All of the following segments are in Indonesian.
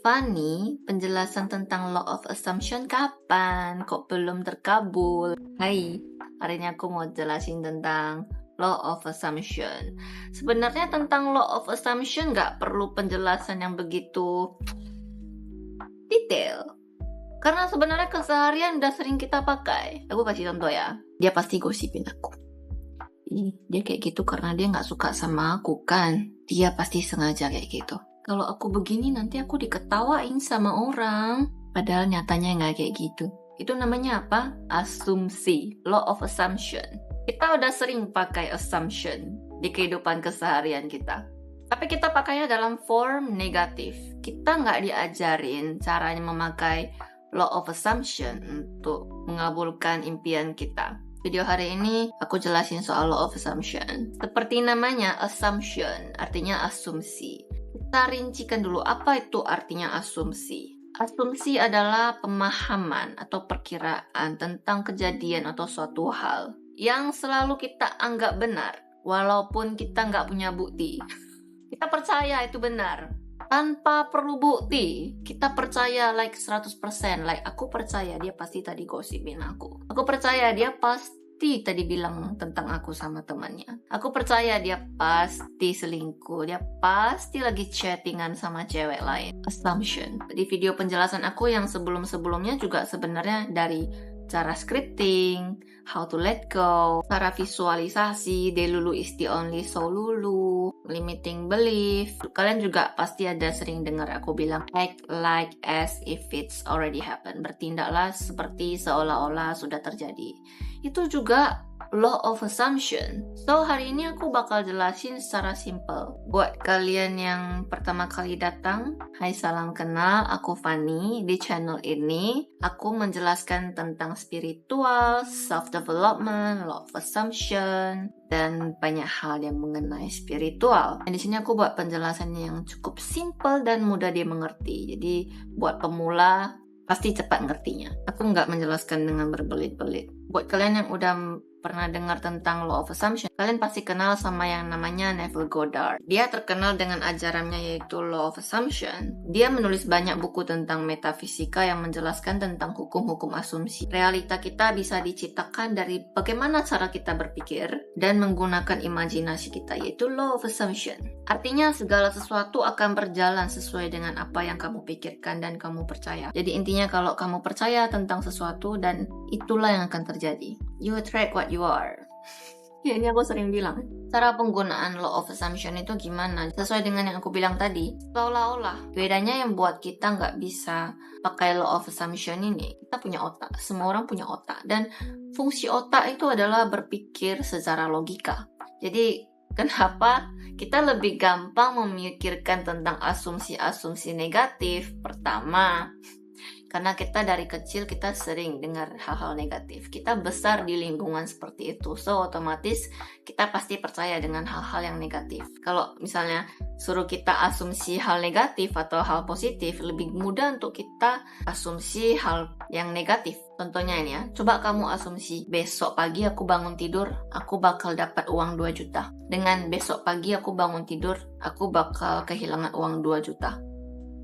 Fani, penjelasan tentang Law of Assumption kapan? Kok belum terkabul? Hai, hari ini aku mau jelasin tentang Law of Assumption. Sebenarnya tentang Law of Assumption nggak perlu penjelasan yang begitu detail. Karena sebenarnya keseharian udah sering kita pakai. Aku kasih contoh ya. Dia pasti gosipin aku. Dia kayak gitu karena dia nggak suka sama aku kan. Dia pasti sengaja kayak gitu. Kalau aku begini nanti aku diketawain sama orang. Padahal nyatanya nggak kayak gitu. Itu namanya apa? Asumsi. Law of Assumption. Kita udah sering pakai assumption di kehidupan keseharian kita. Tapi kita pakainya dalam form negatif. Kita nggak diajarin caranya memakai Law of Assumption untuk mengabulkan impian kita. Video hari ini aku jelasin soal Law of Assumption. Seperti namanya, assumption artinya asumsi. Kita rincikan dulu apa itu artinya asumsi. Asumsi adalah pemahaman atau perkiraan tentang kejadian atau suatu hal yang selalu kita anggap benar, walaupun kita nggak punya bukti. Kita percaya itu benar tanpa perlu bukti. Kita percaya like 100%. Like aku percaya dia pasti tadi gosipin aku. Aku percaya dia pasti tadi bilang tentang aku sama temannya. Aku percaya dia pasti selingkuh. Dia pasti lagi chattingan sama cewek lain. Assumption. Di video penjelasan aku yang sebelum-sebelumnya juga sebenarnya dari cara scripting, how to let go, cara visualisasi, delulu is the only solution, limiting belief. Kalian juga pasti ada sering dengar aku bilang act like as if it's already happened. Bertindaklah seperti seolah-olah sudah terjadi. Itu juga Law of Assumption. So hari ini aku bakal jelasin secara simple. Buat kalian yang pertama kali datang, hai salam kenal, aku Fani. Di channel ini aku menjelaskan tentang spiritual, self-development, Law of Assumption, dan banyak hal yang mengenai spiritual. Dan di sini aku buat penjelasan yang cukup simple dan mudah dimengerti. Jadi buat pemula pasti cepat ngertinya. Aku nggak menjelaskan dengan berbelit-belit. Buat kalian yang udah pernah dengar tentang Law of Assumption, kalian pasti kenal sama yang namanya Neville Goddard. Dia terkenal dengan ajarannya yaitu Law of Assumption. Dia menulis banyak buku tentang metafisika yang menjelaskan tentang hukum-hukum asumsi. Realita kita bisa diciptakan dari bagaimana cara kita berpikir dan menggunakan imajinasi kita, yaitu Law of Assumption. Artinya segala sesuatu akan berjalan sesuai dengan apa yang kamu pikirkan dan kamu percaya. Jadi intinya kalau kamu percaya tentang sesuatu dan itulah yang akan terjadi. You attract what you are. Ya, ini aku sering bilang. Cara penggunaan Law of Assumption itu gimana? Sesuai dengan yang aku bilang tadi, seolah-olah. Bedanya yang buat kita nggak bisa pakai Law of Assumption ini, kita punya otak. Semua orang punya otak. Dan fungsi otak itu adalah berpikir secara logika. Jadi, kenapa kita lebih gampang memikirkan tentang asumsi-asumsi negatif? Pertama, karena kita dari kecil kita sering dengar hal-hal negatif. Kita besar di lingkungan seperti itu. So, otomatis kita pasti percaya dengan hal-hal yang negatif. Kalau misalnya suruh kita asumsi hal negatif atau hal positif, lebih mudah untuk kita asumsi hal yang negatif. Contohnya ini ya, coba kamu asumsi besok pagi aku bangun tidur, aku bakal dapat uang 2 juta. Dengan besok pagi aku bangun tidur, aku bakal kehilangan uang 2 juta.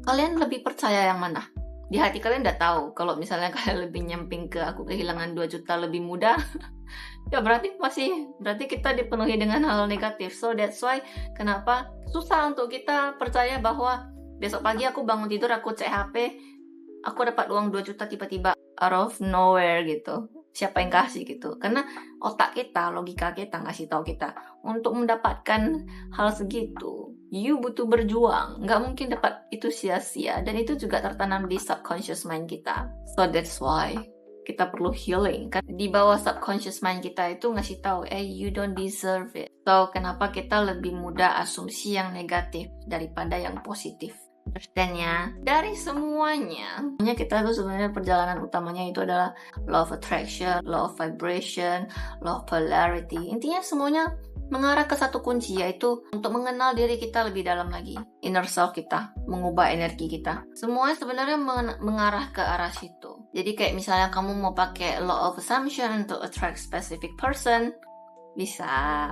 Kalian lebih percaya yang mana? Di hati kalian udah tahu kalau misalnya kalian lebih nyamping ke aku kehilangan 2 juta lebih mudah, ya berarti kita dipenuhi dengan hal negatif. So that's why kenapa susah untuk kita percaya bahwa besok pagi aku bangun tidur, aku cek HP, aku dapat uang 2 juta tiba-tiba out of nowhere gitu. Siapa yang kasih gitu? Karena otak kita, logika kita ngasih tahu kita untuk mendapatkan hal segitu, you butuh berjuang. Nggak mungkin dapat itu sia-sia. Dan itu juga tertanam di subconscious mind kita. So that's why kita perlu healing. Kan di bawah subconscious mind kita itu ngasih tahu, you don't deserve it. So kenapa kita lebih mudah asumsi yang negatif daripada yang positif? Dan ya, dari semuanya kita tuh sebenarnya perjalanan utamanya itu adalah law of attraction, law of vibration, law of polarity. Intinya semuanya mengarah ke satu kunci, yaitu untuk mengenal diri kita lebih dalam lagi, inner self kita, mengubah energi kita. Semuanya sebenarnya mengarah ke arah situ. Jadi kayak misalnya kamu mau pakai law of assumption untuk attract specific person, bisa.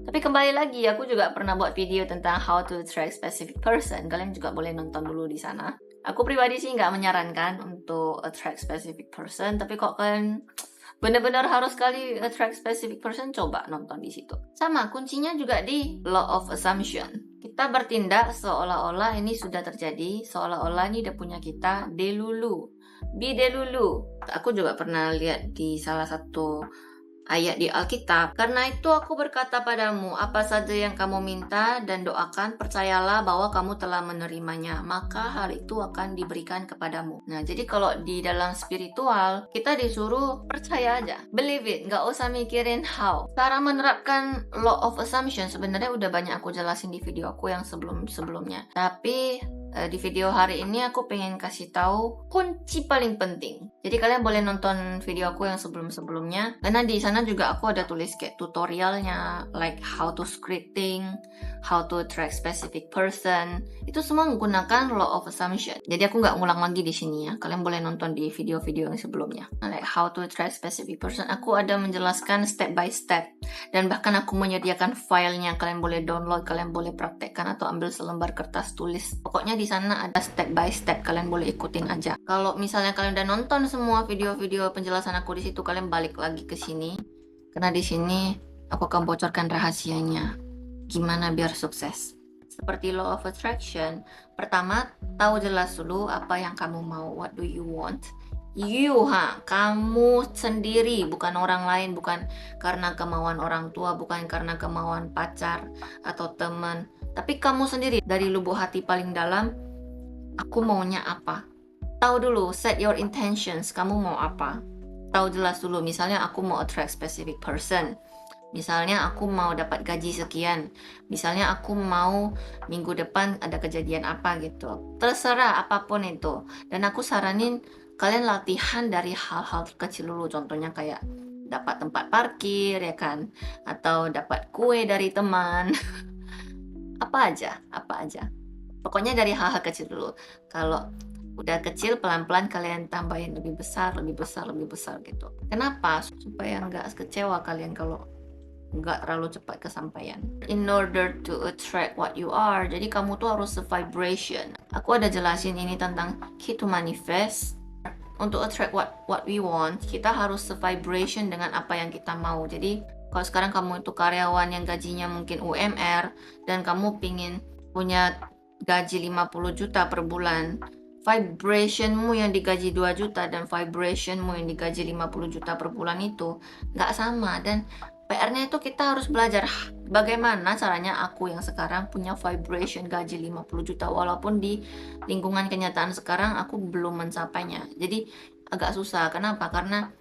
Tapi kembali lagi, aku juga pernah buat video tentang how to attract specific person. Kalian juga boleh nonton dulu di sana. Aku pribadi sih nggak menyarankan untuk attract specific person, tapi kok kalian benar-benar harus sekali attract specific person, coba nonton di situ. Sama, kuncinya juga di law of assumption. Kita bertindak seolah-olah ini sudah terjadi, seolah-olah ini udah punya kita, delulu. Be delulu. Aku juga pernah lihat di salah satu ayat di Alkitab. Karena itu aku berkata padamu, apa saja yang kamu minta dan doakan, percayalah bahwa kamu telah menerimanya, maka hal itu akan diberikan kepadamu. Nah, jadi kalau di dalam spiritual, kita disuruh percaya aja. Believe it, nggak usah mikirin how. Cara menerapkan law of assumption sebenarnya udah banyak aku jelasin di video aku yang sebelum-sebelumnya. Tapi di video hari ini aku pengen kasih tahu kunci paling penting. Jadi kalian boleh nonton video aku yang sebelum-sebelumnya, karena di sana juga aku ada tulis kayak tutorialnya, like how to scripting, how to attract specific person. Itu semua menggunakan law of assumption. Jadi aku nggak ngulang lagi di sini ya. Kalian boleh nonton di video-video yang sebelumnya. Like how to attract specific person. Aku ada menjelaskan step by step. Dan bahkan aku menyediakan filenya. Kalian boleh download, kalian boleh praktekkan atau ambil selembar kertas tulis. Pokoknya di sana ada step by step, kalian boleh ikutin aja. Kalau misalnya kalian udah nonton semua video-video penjelasan aku di situ, kalian balik lagi ke sini, karena di sini aku akan bocorkan rahasianya gimana biar sukses. Seperti law of attraction, pertama tahu jelas dulu apa yang kamu mau. What do you want? Kamu sendiri, bukan orang lain, bukan karena kemauan orang tua, bukan karena kemauan pacar atau teman, tapi kamu sendiri dari lubuk hati paling dalam. Aku maunya apa? Tahu dulu, set your intentions. Kamu mau apa? Tahu jelas dulu. Misalnya aku mau attract specific person. Misalnya aku mau dapat gaji sekian. Misalnya aku mau minggu depan ada kejadian apa gitu. Terserah apapun itu. Dan aku saranin kalian latihan dari hal-hal kecil dulu. Contohnya kayak dapat tempat parkir ya kan, atau dapat kue dari teman. apa aja. Pokoknya dari hal-hal kecil dulu. Kalau udah kecil, pelan-pelan kalian tambahin lebih besar gitu. Kenapa? Supaya nggak kecewa kalian kalau nggak terlalu cepat kesampaian. In order to attract what you are, jadi kamu tuh harus se-vibration. Aku ada jelasin ini tentang key to manifest. Untuk attract what we want, kita harus se-vibration dengan apa yang kita mau. Jadi kalau sekarang kamu itu karyawan yang gajinya mungkin UMR dan kamu pingin punya gaji 50 juta per bulan, vibrationmu yang digaji 2 juta dan vibrationmu yang digaji 50 juta per bulan itu nggak sama. Dan PR-nya itu kita harus belajar bagaimana caranya aku yang sekarang punya vibration gaji 50 juta walaupun di lingkungan kenyataan sekarang aku belum mencapainya. Jadi agak susah. Kenapa? Karena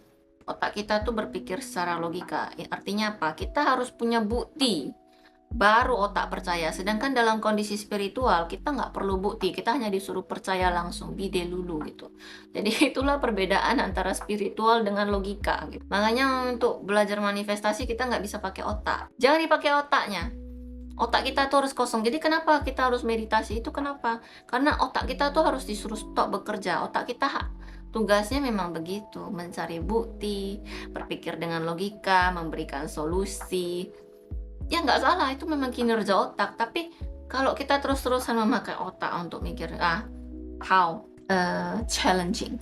otak kita tuh berpikir secara logika. Artinya apa? Kita harus punya bukti baru otak percaya. Sedangkan dalam kondisi spiritual kita nggak perlu bukti, kita hanya disuruh percaya langsung, bide dulu gitu. Jadi itulah perbedaan antara spiritual dengan logika gitu. Makanya untuk belajar manifestasi kita nggak bisa pakai otak. Jangan dipakai otaknya. Otak kita tuh harus kosong. Jadi kenapa kita harus meditasi itu? Kenapa? Karena otak kita tuh harus disuruh stop bekerja. Otak kita tugasnya memang begitu, mencari bukti, berpikir dengan logika, memberikan solusi. Ya nggak salah, itu memang kinerja otak. Tapi kalau kita terus-terusan memakai otak untuk mikir how challenging.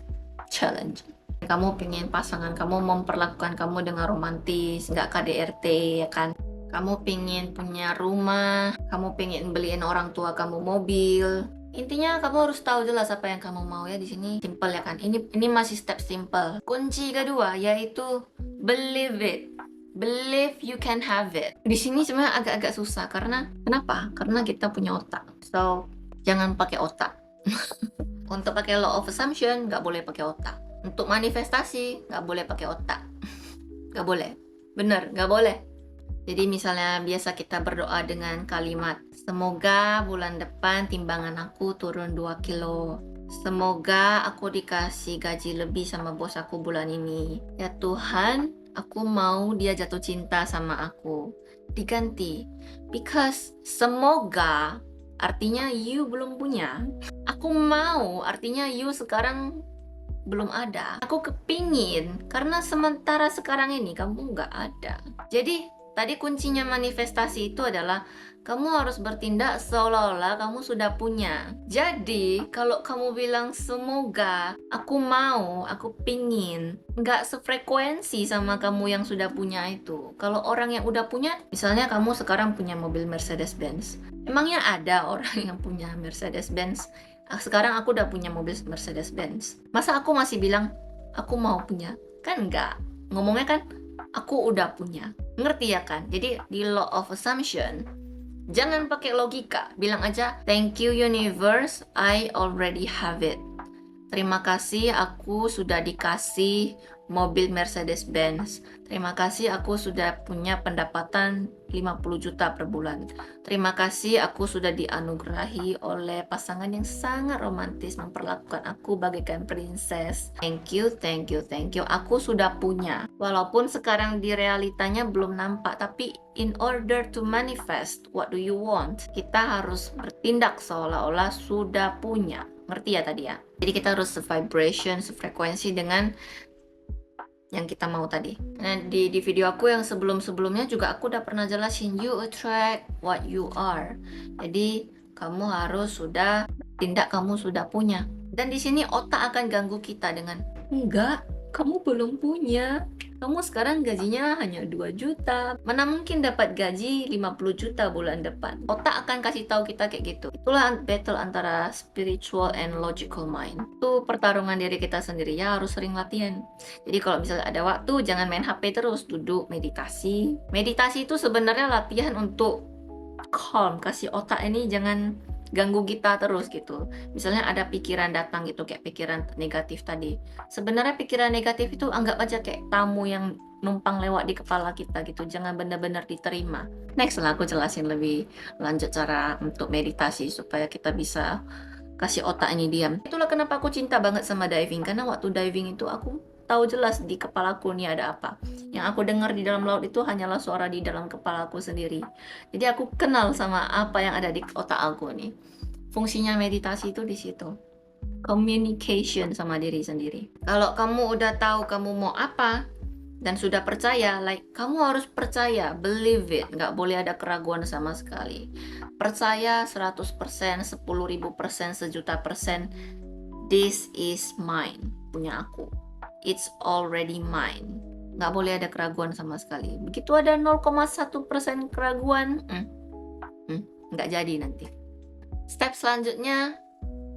Kamu pengen pasangan kamu memperlakukan kamu dengan romantis, nggak KDRT ya kan. Kamu pengen punya rumah, kamu pengen beliin orang tua kamu mobil. Intinya kamu harus tahu jelas apa yang kamu mau ya. Di sini simple ya kan. Ini masih step simple. Kunci kedua yaitu believe it. Believe you can have it. Di sini sebenarnya agak-agak susah karena kenapa? Karena kita punya otak. So, jangan pakai otak. Untuk pakai law of assumption nggak boleh pakai otak. Untuk manifestasi nggak boleh pakai otak. Nggak boleh. Bener, nggak boleh. Jadi misalnya biasa kita berdoa dengan kalimat, semoga bulan depan timbangan aku turun 2 kilo. Semoga aku dikasih gaji lebih sama bos aku bulan ini. Ya Tuhan, aku mau dia jatuh cinta sama aku. Diganti. Because semoga artinya you belum punya. Aku mau artinya you sekarang belum ada. Aku kepingin karena sementara sekarang ini kamu nggak ada. Jadi Tadi kuncinya manifestasi itu adalah kamu harus bertindak seolah-olah kamu sudah punya. Jadi, kalau kamu bilang semoga, aku mau, aku pingin, nggak sefrekuensi sama kamu yang sudah punya itu. Kalau orang yang udah punya, misalnya kamu sekarang punya mobil Mercedes-Benz. Emangnya ada orang yang punya Mercedes-Benz? Sekarang aku udah punya mobil Mercedes-Benz. Masa aku masih bilang, aku mau punya? Kan enggak. Ngomongnya kan, aku udah punya. Ngerti ya kan? Jadi, di law of assumption, jangan pakai logika, bilang aja, thank you universe, I already have it. Terima kasih aku sudah dikasih mobil Mercedes-Benz. Terima kasih aku sudah punya pendapatan 50 juta per bulan. Terima kasih aku sudah dianugerahi oleh pasangan yang sangat romantis memperlakukan aku bagaikan princess. Thank you, thank you, thank you. Aku sudah punya. Walaupun sekarang di realitanya belum nampak, tapi in order to manifest what do you want, kita harus bertindak seolah-olah sudah punya. Ngerti ya tadi ya? Jadi kita harus se-vibration, sefrekuensi dengan yang kita mau tadi. Nah, di video aku yang sebelum-sebelumnya juga aku udah pernah jelasin, you attract what you are. Jadi kamu harus sudah tindak, kamu sudah punya. Dan di sini otak akan ganggu kita dengan, enggak, kamu belum punya. Kamu sekarang gajinya hanya 2 juta. Mana mungkin dapat gaji 50 juta bulan depan. Otak akan kasih tahu kita kayak gitu. Itulah battle antara spiritual and logical mind. Itu pertarungan diri kita sendiri ya, harus sering latihan. Jadi kalau misalnya ada waktu, jangan main HP terus, duduk meditasi. Meditasi itu sebenarnya latihan untuk calm, kasih otak ini jangan ganggu kita terus gitu. Misalnya ada pikiran datang gitu, kayak pikiran negatif tadi. Sebenarnya pikiran negatif itu anggap aja kayak tamu yang numpang lewat di kepala kita gitu. Jangan benar-benar diterima. Next lah aku jelasin lebih lanjut cara untuk meditasi supaya kita bisa kasih otak ini diam. Itulah kenapa aku cinta banget sama diving, karena waktu diving itu aku tahu jelas di kepalaku nih ada apa. Yang aku dengar di dalam laut itu hanyalah suara di dalam kepalaku sendiri. Jadi aku kenal sama apa yang ada di otak aku nih. Fungsinya meditasi itu di situ. Communication sama diri sendiri. Kalau kamu udah tahu kamu mau apa dan sudah percaya, kamu harus percaya, believe it, nggak boleh ada keraguan sama sekali. Percaya 100%, 10.000%, 1.000.000%, this is mine, punya aku. It's already mine. Nggak boleh ada keraguan sama sekali. Begitu ada 0,1% keraguan, nggak jadi nanti. Step selanjutnya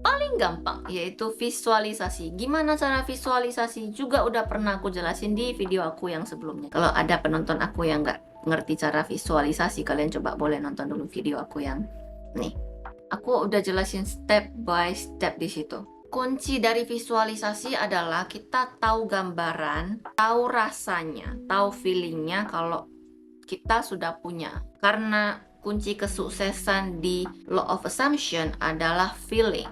paling gampang, yaitu visualisasi. Gimana cara visualisasi? Juga udah pernah aku jelasin di video aku yang sebelumnya. Kalau ada penonton aku yang nggak ngerti cara visualisasi, kalian coba boleh nonton dulu video aku yang nih. Aku udah jelasin step by step di situ. Kunci dari visualisasi adalah kita tahu gambaran, tahu rasanya, tahu feelingnya kalau kita sudah punya. Karena kunci kesuksesan di law of assumption adalah feeling.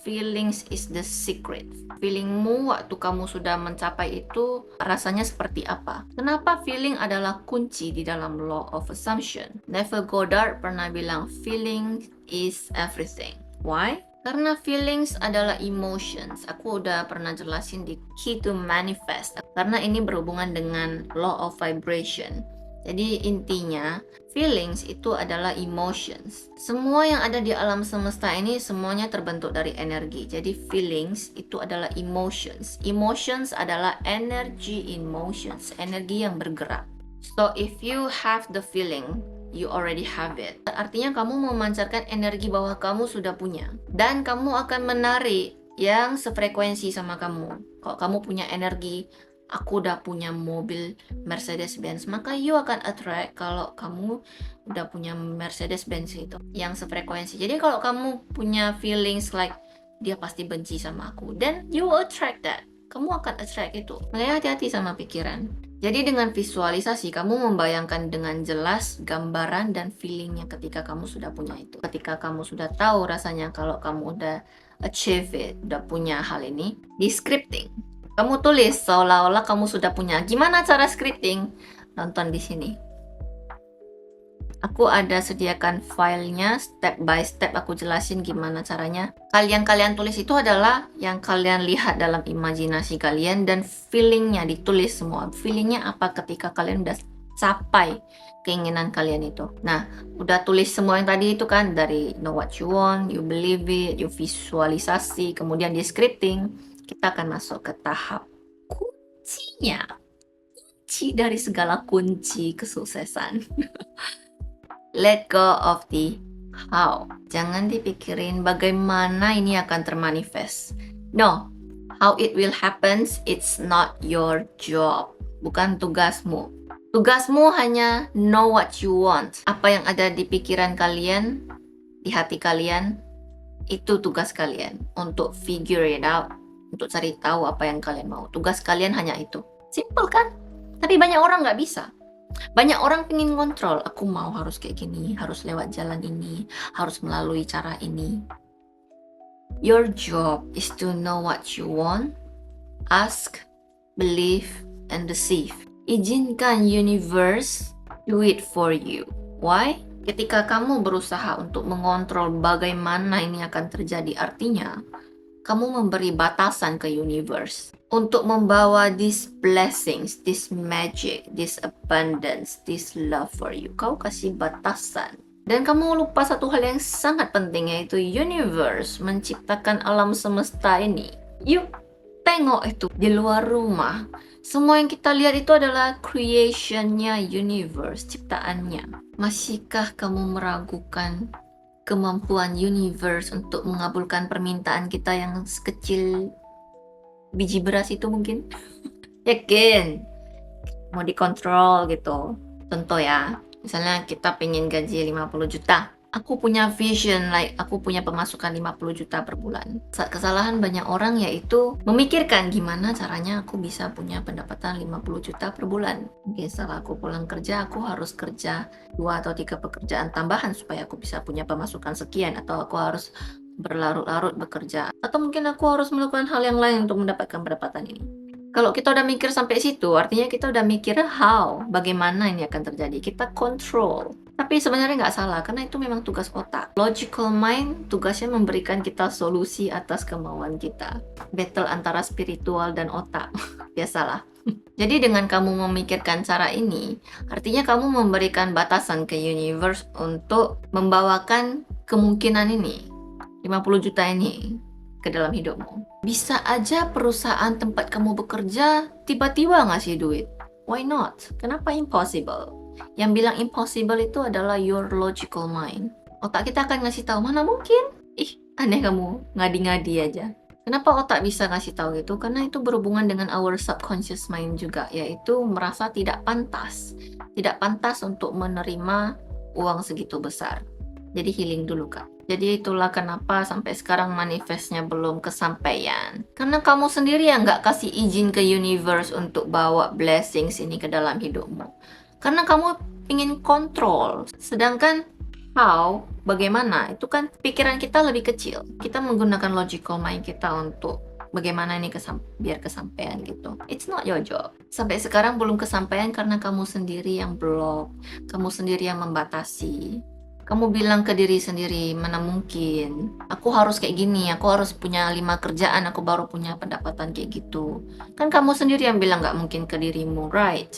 Feelings is the secret. Feelingmu waktu kamu sudah mencapai itu rasanya seperti apa? Kenapa feeling adalah kunci di dalam law of assumption? Neville Goddard pernah bilang feeling is everything. Why? Karena feelings adalah emotions. Aku udah pernah jelasin di Key to Manifest. Karena ini berhubungan dengan law of vibration. Jadi intinya, feelings itu adalah emotions. Semua yang ada di alam semesta ini semuanya terbentuk dari energi. Jadi feelings itu adalah emotions. Emotions adalah energy in motions, energi yang bergerak. So if you have the feeling, you already have it. Artinya kamu memancarkan energi bahwa kamu sudah punya. Dan kamu akan menarik yang sefrekuensi sama kamu. Kalau kamu punya energi, aku udah punya mobil Mercedes-Benz, maka you akan attract kalau kamu udah punya Mercedes-Benz itu yang sefrekuensi. Jadi kalau kamu punya feelings like dia pasti benci sama aku, then you will attract that. Kamu akan attract itu. Makanya hati-hati sama pikiran. Jadi dengan visualisasi, kamu membayangkan dengan jelas gambaran dan feelingnya ketika kamu sudah punya itu. Ketika kamu sudah tahu rasanya kalau kamu udah achieve it, udah punya hal ini, di scripting. Kamu tulis seolah-olah kamu sudah punya. Gimana cara scripting? Nonton di sini. Aku ada sediakan filenya, step by step aku jelasin gimana caranya. Kalian tulis itu adalah yang kalian lihat dalam imajinasi kalian dan feelingnya ditulis semua. Feelingnya apa ketika kalian udah capai keinginan kalian itu. Nah, udah tulis semua yang tadi itu kan, dari know what you want, you believe it, you visualisasi, kemudian di scripting, kita akan masuk ke tahap kuncinya. Kunci dari segala kunci kesuksesan. Let go of the how. Jangan dipikirin bagaimana ini akan termanifest. No, how it will happen, it's not your job. Bukan tugasmu. Tugasmu hanya know what you want. Apa yang ada di pikiran kalian, di hati kalian, itu tugas kalian. Untuk figure it out, untuk cari tahu apa yang kalian mau. Tugas kalian hanya itu. Simple kan? Tapi banyak orang nggak bisa. Banyak orang pengen kontrol. Aku mau harus kayak gini, harus lewat jalan ini, harus melalui cara ini. Your job is to know what you want, ask, believe, and receive. Izinkan universe do it for you. Why? Ketika kamu berusaha untuk mengontrol bagaimana ini akan terjadi, artinya kamu memberi batasan ke universe untuk membawa these blessings, this magic, this abundance, this love for you. Kau kasih batasan. Dan kamu lupa satu hal yang sangat penting, yaitu universe menciptakan alam semesta ini. Yuk, tengok itu di luar rumah. Semua yang kita lihat itu adalah creation-nya universe, ciptaannya. Masihkah kamu meragukan kemampuan universe untuk mengabulkan permintaan kita yang sekecil biji beras itu mungkin? Yakin? Mau dikontrol gitu. Contoh ya, misalnya kita pengen gaji 50 juta. Aku punya vision, like aku punya pemasukan 50 juta per bulan. Kesalahan banyak orang yaitu memikirkan gimana caranya aku bisa punya pendapatan 50 juta per bulan. Mungkin setelah aku pulang kerja, aku harus kerja 2 atau 3 pekerjaan tambahan supaya aku bisa punya pemasukan sekian. Atau aku harus berlarut-larut bekerja. Atau mungkin aku harus melakukan hal yang lain untuk mendapatkan pendapatan ini. Kalau kita udah mikir sampai situ, artinya kita udah mikir how, bagaimana ini akan terjadi. Kita control. Tapi sebenarnya nggak salah, karena itu memang tugas otak. Logical mind tugasnya memberikan kita solusi atas kemauan kita. Battle antara spiritual dan otak. Biasalah. Jadi dengan kamu memikirkan cara ini, artinya kamu memberikan batasan ke universe untuk membawakan kemungkinan ini, 50 juta ini, ke dalam hidupmu. Bisa aja perusahaan tempat kamu bekerja tiba-tiba ngasih duit. Why not? Kenapa impossible? Yang bilang impossible itu adalah your logical mind. Otak kita akan ngasih tahu, mana mungkin? Ih, aneh kamu, ngadi-ngadi aja. Kenapa otak bisa ngasih tahu gitu? Karena itu berhubungan dengan our subconscious mind juga, yaitu merasa tidak pantas. Tidak pantas untuk menerima uang segitu besar. Jadi healing dulu, Kak. Jadi itulah kenapa sampai sekarang manifestnya belum kesampaian. Karena kamu sendiri yang nggak kasih izin ke universe untuk bawa blessings ini ke dalam hidupmu. Karena kamu ingin kontrol. Sedangkan how, bagaimana, itu kan pikiran kita lebih kecil. Kita menggunakan logical mind kita untuk bagaimana ini biar kesampaian gitu. It's not your job. Sampai sekarang belum kesampaian karena kamu sendiri yang block. Kamu sendiri yang membatasi. Kamu bilang ke diri sendiri, mana mungkin, aku harus kayak gini, aku harus punya 5 kerjaan, aku baru punya pendapatan kayak gitu. Kan kamu sendiri yang bilang gak mungkin ke dirimu, right?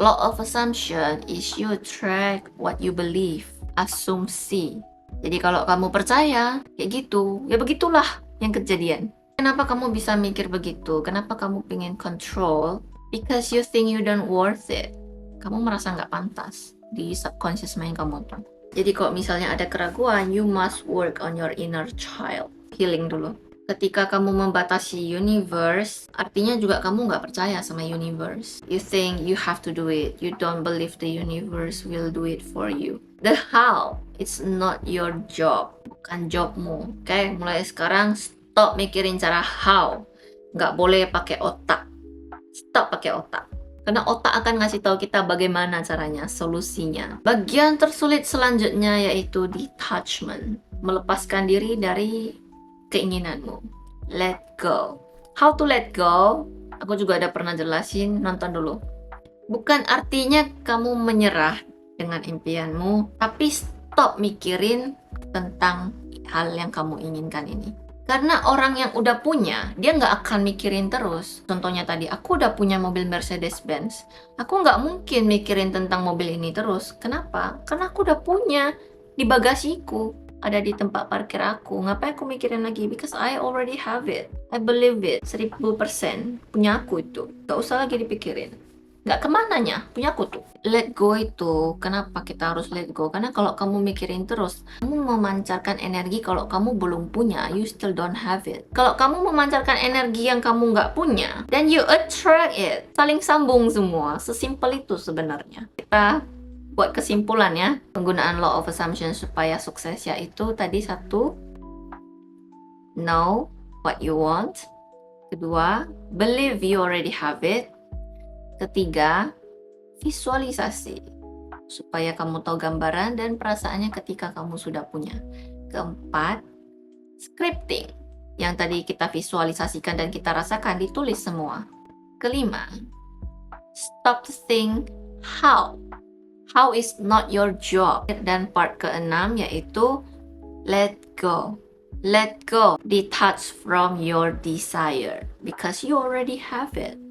Law of assumption is you track what you believe. Asumsi. Jadi kalau kamu percaya, kayak gitu, ya begitulah yang kejadian. Kenapa kamu bisa mikir begitu? Kenapa kamu pengen control? Because you think you don't worth it. Kamu merasa gak pantas di subconscious mind kamu tuh. Jadi kalau misalnya ada keraguan, you must work on your inner child. Healing dulu. Ketika kamu membatasi universe, artinya juga kamu nggak percaya sama universe. You think you have to do it. You don't believe the universe will do it for you. The how, it's not your job. Bukan jobmu. Oke, mulai sekarang stop mikirin cara how. Nggak boleh pakai otak. Stop pakai otak. Karena otak akan ngasih tahu kita bagaimana caranya, solusinya. Bagian tersulit selanjutnya yaitu detachment. Melepaskan diri dari keinginanmu. Let go. How to let go? Aku juga ada pernah jelasin, nonton dulu. Bukan artinya kamu menyerah dengan impianmu, tapi stop mikirin tentang hal yang kamu inginkan ini. Karena orang yang udah punya, dia nggak akan mikirin terus. Contohnya tadi, aku udah punya mobil Mercedes-Benz. Aku nggak mungkin mikirin tentang mobil ini terus. Kenapa? Karena aku udah punya di bagasiku. Ada di tempat parkir aku. Ngapain aku mikirin lagi? Because I already have it. I believe it. 1000% punya aku itu. Nggak usah lagi dipikirin. Nggak kemananya, punya aku tuh. Let go itu, kenapa kita harus let go? Karena kalau kamu mikirin terus, kamu memancarkan energi kalau kamu belum punya, you still don't have it. Kalau kamu memancarkan energi yang kamu nggak punya, then you attract it. Saling sambung semua, sesimpel itu sebenarnya. Kita buat kesimpulan ya, penggunaan law of assumption supaya sukses yaitu tadi satu, know what you want. Kedua, believe you already have it. Ketiga, visualisasi supaya kamu tahu gambaran dan perasaannya ketika kamu sudah punya. Keempat, scripting yang tadi kita visualisasikan dan kita rasakan ditulis semua. Kelima, stop to think how. How is not your job. Dan part keenam yaitu let go. Let go, detach from your desire because you already have it.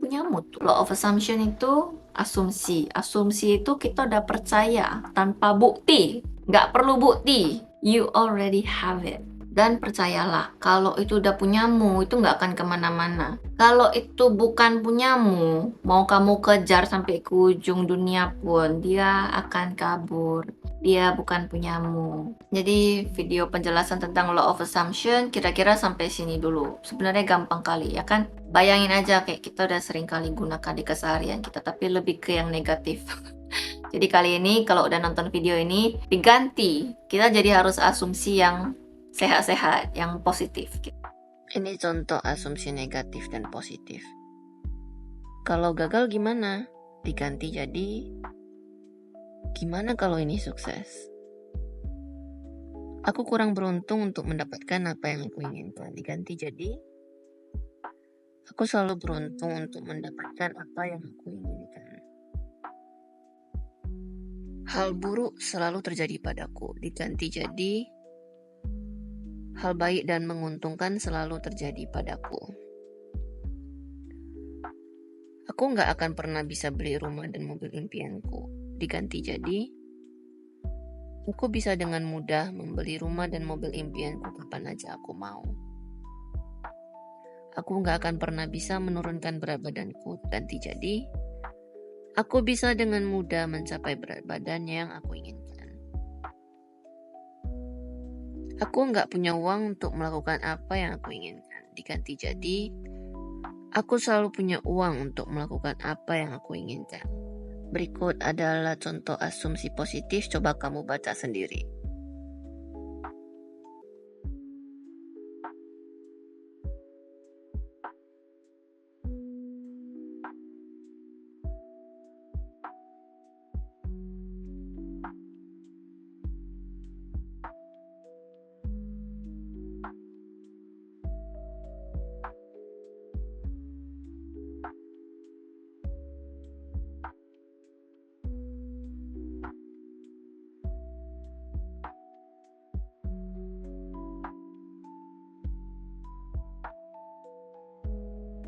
Punyamu tuh. Law of assumption itu asumsi. Asumsi itu kita udah percaya tanpa bukti. Nggak perlu bukti. You already have it. Dan percayalah, kalau itu udah punyamu, itu nggak akan kemana-mana. Kalau itu bukan punyamu, mau kamu kejar sampai ke ujung dunia pun, dia akan kabur. Dia bukan punyamu. Jadi video penjelasan tentang law of assumption kira-kira sampai sini dulu. Sebenarnya gampang kali ya kan? Bayangin aja kayak kita udah sering kali gunakan di keseharian kita, tapi lebih ke yang negatif. Jadi kali ini kalau udah nonton video ini diganti. Kita jadi harus asumsi yang sehat-sehat, yang positif. Ini contoh asumsi negatif dan positif. Kalau gagal gimana? Diganti jadi gimana kalau ini sukses? Aku kurang beruntung untuk mendapatkan apa yang aku inginkan. Diganti jadi aku selalu beruntung untuk mendapatkan apa yang aku inginkan. Hal buruk selalu terjadi padaku. Diganti jadi hal baik dan menguntungkan selalu terjadi padaku. Aku nggak akan pernah bisa beli rumah dan mobil impianku. Diganti jadi aku bisa dengan mudah membeli rumah dan mobil impianku kapan aja aku mau. Aku nggak akan pernah bisa menurunkan berat badanku. Ganti jadi aku bisa dengan mudah mencapai berat badan yang aku inginkan. Aku nggak punya uang untuk melakukan apa yang aku inginkan. Diganti jadi aku selalu punya uang untuk melakukan apa yang aku inginkan. Berikut adalah contoh asumsi positif, coba kamu baca sendiri.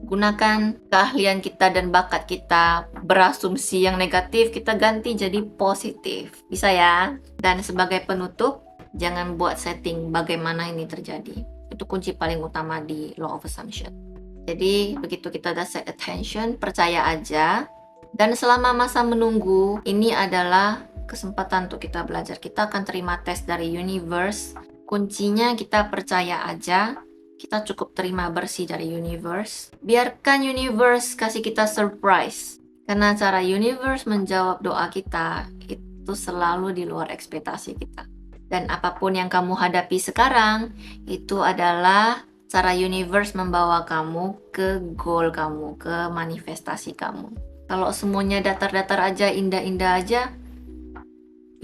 Gunakan keahlian kita dan bakat kita berasumsi yang negatif, kita ganti jadi positif. Bisa ya? Dan sebagai penutup, jangan buat setting bagaimana ini terjadi. Itu kunci paling utama di law of assumption. Jadi begitu kita udah set attention, percaya aja. Dan selama masa menunggu, ini adalah kesempatan untuk kita belajar. Kita akan terima tes dari universe. Kuncinya kita percaya aja. Kita cukup terima bersih dari universe. Biarkan universe kasih kita surprise. Karena cara universe menjawab doa kita itu selalu di luar ekspektasi kita. Dan apapun yang kamu hadapi sekarang, itu adalah cara universe membawa kamu ke goal kamu, ke manifestasi kamu. Kalau semuanya datar-datar aja, indah-indah aja,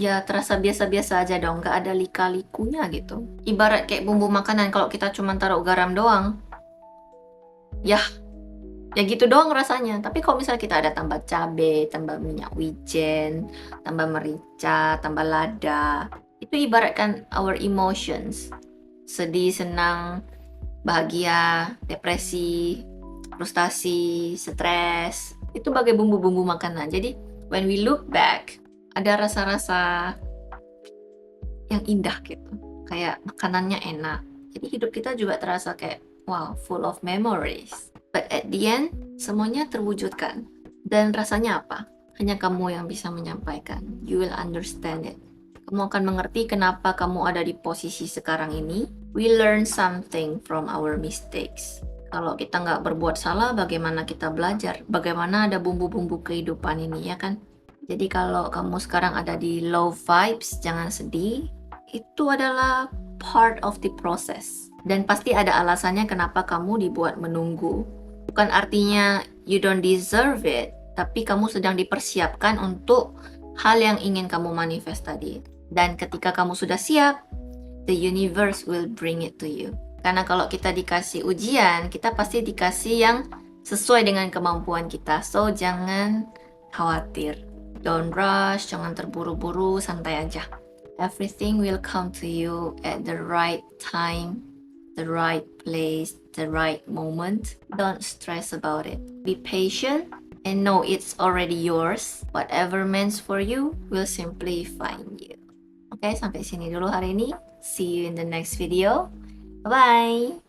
ya terasa biasa-biasa aja dong, gak ada lika-likunya gitu. Ibarat kayak bumbu makanan, kalau kita cuma taruh garam doang, ya gitu doang rasanya. Tapi kalau misalnya kita ada tambah cabai, tambah minyak wijen, tambah merica, tambah lada, itu ibaratkan our emotions. sedih, senang, bahagia, depresi, frustasi, stres. Itu bagai bumbu-bumbu makanan. Jadi, when we look back, ada rasa-rasa yang indah gitu. Kayak makanannya enak. Jadi hidup kita juga terasa kayak, wow, full of memories. But at the end, semuanya terwujudkan. Dan rasanya apa? Hanya kamu yang bisa menyampaikan. You will understand it. Kamu akan mengerti kenapa kamu ada di posisi sekarang ini. We learn something from our mistakes. Kalau kita nggak berbuat salah, bagaimana kita belajar? Bagaimana ada bumbu-bumbu kehidupan ini, ya kan? Jadi kalau kamu sekarang ada di low vibes, jangan sedih. Itu adalah part of the process. Dan pasti ada alasannya kenapa kamu dibuat menunggu. Bukan artinya you don't deserve it, tapi kamu sedang dipersiapkan untuk hal yang ingin kamu manifest tadi. Dan ketika kamu sudah siap, the universe will bring it to you. Karena kalau kita dikasih ujian, kita pasti dikasih yang sesuai dengan kemampuan kita. So, jangan khawatir. Don't rush, jangan terburu-buru, santai aja. Everything will come to you at the right time, the right place, the right moment. Don't stress about it. Be patient and know it's already yours. Whatever meant for you will simply find you. Oke, sampai sini dulu hari ini. See you in the next video. Bye-bye.